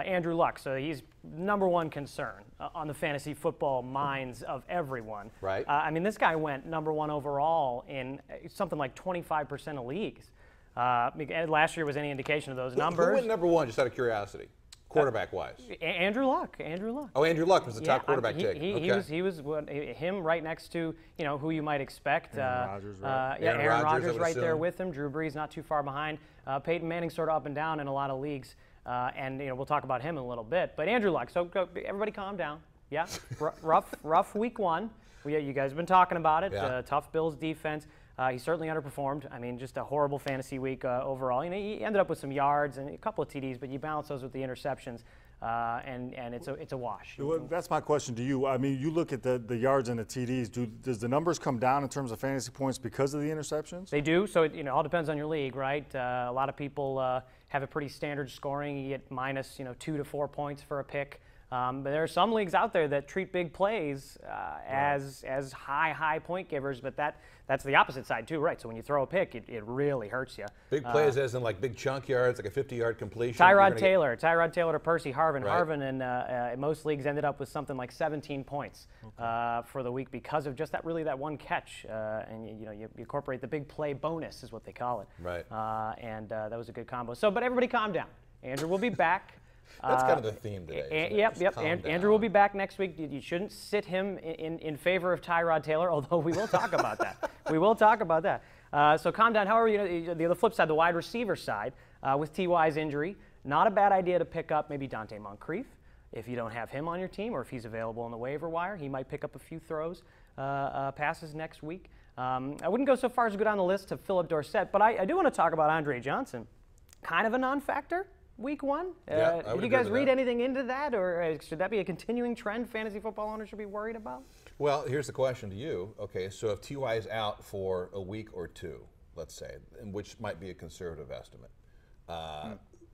Andrew Luck. So he's #1 concern on the fantasy football minds of everyone. Right. I mean, this guy went #1 overall in something like 25% of leagues. Last year was any indication of those numbers. Who went #1, just out of curiosity? Quarterback-wise. Andrew Luck. Andrew Luck. Oh, Andrew Luck was the top quarterback pick. He was him right next to who you might expect. Aaron Rodgers, right? Aaron Rodgers right there with him. Drew Brees not too far behind. Peyton Manning sort of up and down in a lot of leagues, and we'll talk about him in a little bit. But Andrew Luck. So everybody calm down. Yeah, rough week 1. You guys have been talking about it. Yeah. Tough Bills defense. He certainly underperformed. I mean, just a horrible fantasy week overall. He ended up with some yards and a couple of TDs, but you balance those with the interceptions, and it's a wash. Well, that's my question to you. I mean, you look at the yards and the TDs. Does the numbers come down in terms of fantasy points because of the interceptions? They do. So it all depends on your league, right? A lot of people have a pretty standard scoring. You get minus 2 to 4 points for a pick. But there are some leagues out there that treat big plays as high point givers, but that's the opposite side too, right? So when you throw a pick, it really hurts you. Big plays as in like big chunk yards, like a 50-yard completion. Tyrod Taylor to Percy Harvin. Right. Harvin in most leagues ended up with something like 17 points for the week because of just that one catch. And you incorporate the big play bonus is what they call it. Right. And that was a good combo. So, but everybody calm down. Andrew will be back. That's kind of the theme today. Yep. Andrew will be back next week. You shouldn't sit him in favor of Tyrod Taylor, although we will talk about that. We will talk about that. So calm down. However, the flip side, the wide receiver side, with T.Y.'s injury, not a bad idea to pick up maybe Dante Moncrief if you don't have him on your team, or if he's available on the waiver wire. He might pick up a few throws, passes next week. I wouldn't go so far as to go down the list to Philip Dorsett, but I do want to talk about Andre Johnson. Kind of a non-factor. Week 1? Yeah, did you guys read anything into that, or should that be a continuing trend fantasy football owners should be worried about? Well, here's the question to you. Okay, so if T.Y. is out for a week or 2, let's say, which might be a conservative estimate,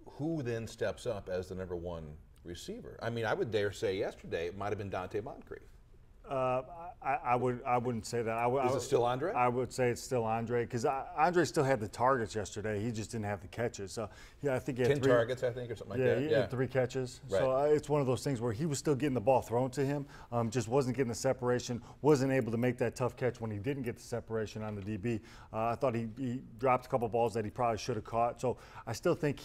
who then steps up as the #1 receiver? I mean, I would dare say yesterday it might have been Dante Moncrief. I wouldn't say that. Is it still Andre? I would say it's still Andre because Andre still had the targets yesterday. He just didn't have the catches. So yeah, I think he had 10 targets, I think, or something like that. He had 3 catches. Right. So it's one of those things where he was still getting the ball thrown to him, just wasn't getting the separation, wasn't able to make that tough catch when he didn't get the separation on the DB. I thought he dropped a couple balls that he probably should have caught. So I still think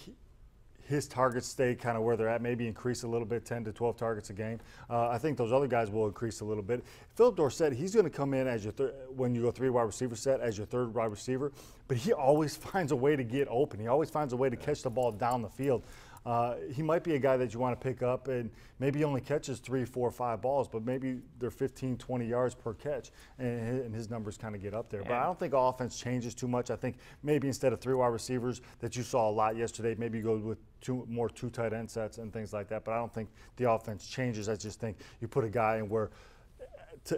his targets stay kind of where they're at, maybe increase a little bit, 10 to 12 targets a game. I think those other guys will increase a little bit. Philip Dorsett, he's going to come in as your when you go 3 wide receiver set as your 3rd wide receiver, but he always finds a way to get open. He always finds a way to catch the ball down the field. He might be a guy that you want to pick up, and maybe he only catches 3, 4, 5 balls, but maybe they're 15, 20 yards per catch, and his numbers kind of get up there. But I don't think offense changes too much. I think maybe instead of 3 wide receivers that you saw a lot yesterday, maybe you go with 2 tight end sets and things like that. But I don't think the offense changes. I just think you put a guy in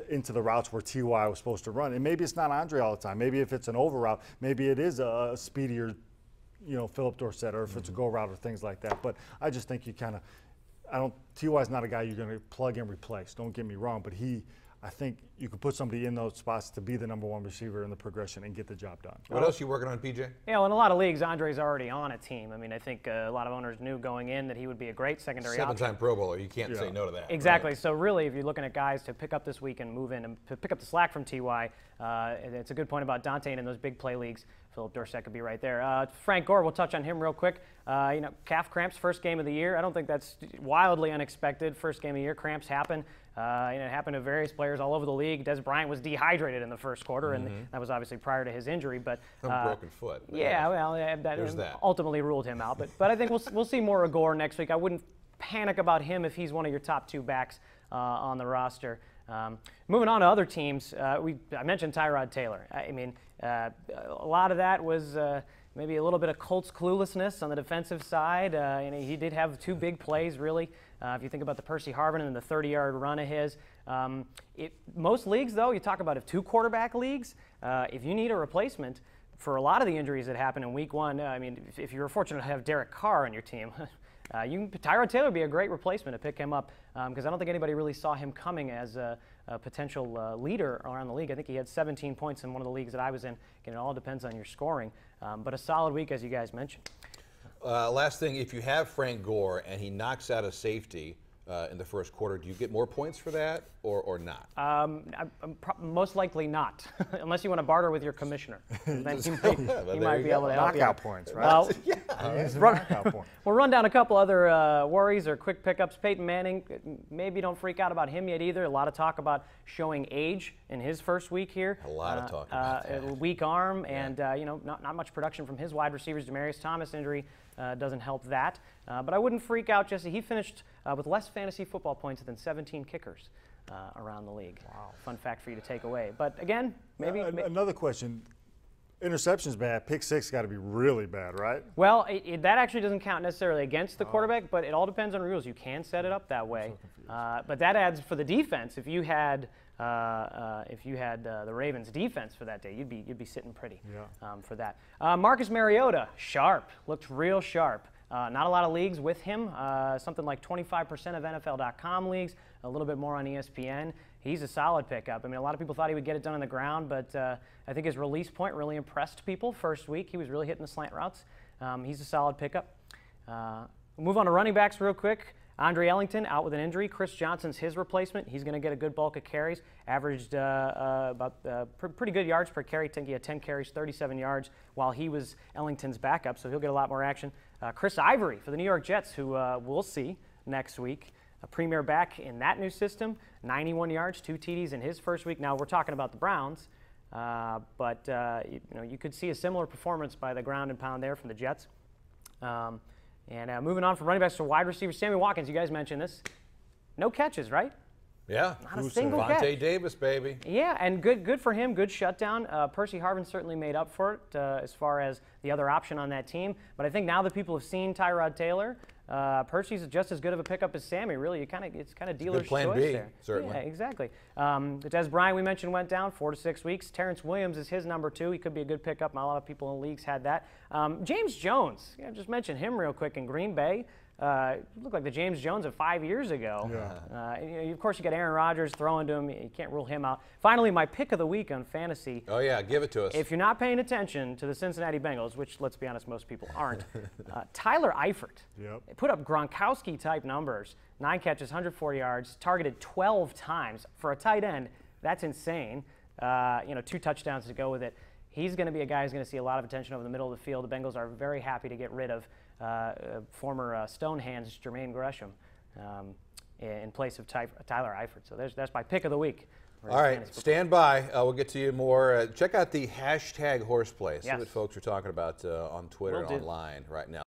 into the routes where T.Y. was supposed to run. And maybe it's not Andre all the time. Maybe if it's an over route, maybe it is a speedier Philip Dorsett, or if it's a go route or things like that. But I just think you kind of, T.Y.'s not a guy you're going to plug and replace. Don't get me wrong, but I think you could put somebody in those spots to be the #1 receiver in the progression and get the job done. What else are you working on, PJ? Yeah, well, in a lot of leagues, Andre's already on a team. I mean, I think a lot of owners knew going in that he would be a great secondary option. 7-time Pro Bowler. You can't say no to that. Exactly. Right? So really, if you're looking at guys to pick up this week and move in and to pick up the slack from T.Y., it's a good point about Dante, and in those big play leagues, Philip Dorsett could be right there. Frank Gore, we'll touch on him real quick. Calf cramps, first game of the year. I don't think that's wildly unexpected. First game of the year, cramps happen. It happened to various players all over the league. Des Bryant was dehydrated in the first quarter, and that was obviously prior to his injury. But broken foot. Yeah, well, that ultimately ruled him out. But I think we'll see more of Gore next week. I wouldn't panic about him if he's one of your top 2 backs on the roster. Moving on to other teams, I mentioned Tyrod Taylor. I mean, a lot of that was maybe a little bit of Colts cluelessness on the defensive side. He did have 2 big plays, really. If you think about the Percy Harvin and the 30-yard run of his. Most leagues, though, you talk about 2 quarterback leagues, if you need a replacement for a lot of the injuries that happened in week 1, I mean, if you were fortunate to have Derek Carr on your team, Tyrod Taylor would be a great replacement to pick him up because I don't think anybody really saw him coming as a potential leader around the league. I think he had 17 points in one of the leagues that I was in. Again, it all depends on your scoring, but a solid week, as you guys mentioned. last thing, if you have Frank Gore and he knocks out a safety in the first quarter, do you get more points for that or not? Most likely not, unless you want to barter with your commissioner. Then he might be able to help you knockout out. points, right? Well, Knockout point. we'll run down a couple other worries or quick pickups. Peyton Manning, maybe don't freak out about him yet either. A lot of talk about showing age in his first week here. A lot of talk about that. A weak arm and not much production from his wide receivers. Demaryius Thomas injury doesn't help that. But I wouldn't freak out, Jesse. He finished with less fantasy football points than 17 kickers around the league. Wow. Fun fact for you to take away. But again, maybe another question. Interception's bad. Pick six got to be really bad, right? Well, that actually doesn't count necessarily against the quarterback, but it all depends on rules. You can set it up that way. But that adds for the defense. If you had the Ravens' defense for that day, you'd be sitting pretty for that. Marcus Mariota, sharp, looked real sharp. Not a lot of leagues with him. Something like 25% of NFL.com leagues, a little bit more on ESPN. He's a solid pickup. I mean, a lot of people thought he would get it done on the ground, but I think his release point really impressed people. First week, he was really hitting the slant routes. He's a solid pickup. We'll move on to running backs real quick. Andre Ellington out with an injury. Chris Johnson's his replacement. He's going to get a good bulk of carries. Averaged pretty good yards per carry. I think he had 10 carries, 37 yards while he was Ellington's backup, so he'll get a lot more action. Chris Ivory for the New York Jets, who we'll see next week. A premier back in that new system, 91 yards, 2 TDs in his first week. Now we're talking about the Browns, but you could see a similar performance by the ground and pound there from the Jets. And moving on from running backs to wide receivers, Sammy Watkins, you guys mentioned this. No catches, right? Yeah. Not a single catch. Vontae Davis, baby. Yeah, and good for him, good shutdown. Percy Harvin certainly made up for it as far as the other option on that team. But I think now that people have seen Tyrod Taylor, Percy's just as good of a pickup as Sammy. Really, it's kind of dealer's plan choice B, there. certainly. Yeah, exactly. As Brian, we mentioned, went down 4 to 6 weeks. Terrence Williams is his number 2. He could be a good pickup. Not a lot of people in leagues had that. James Jones, just mention him real quick in Green Bay. Looked like the James Jones of 5 years ago. Yeah. Of course, you got Aaron Rodgers throwing to him. You can't rule him out. Finally, my pick of the week on fantasy. Oh, yeah, give it to us. If you're not paying attention to the Cincinnati Bengals, which, let's be honest, most people aren't, Tyler Eifert put up Gronkowski-type numbers. 9 catches, 104 yards, targeted 12 times. For a tight end, that's insane. 2 touchdowns to go with it. He's going to be a guy who's going to see a lot of attention over the middle of the field. The Bengals are very happy to get rid of former Stonehands Jermaine Gresham in place of Tyler Eifert. So that's my pick of the week. All right, stand by. We'll get to you more. Check out the hashtag Horseplay. See what folks are talking about on Twitter and online right now.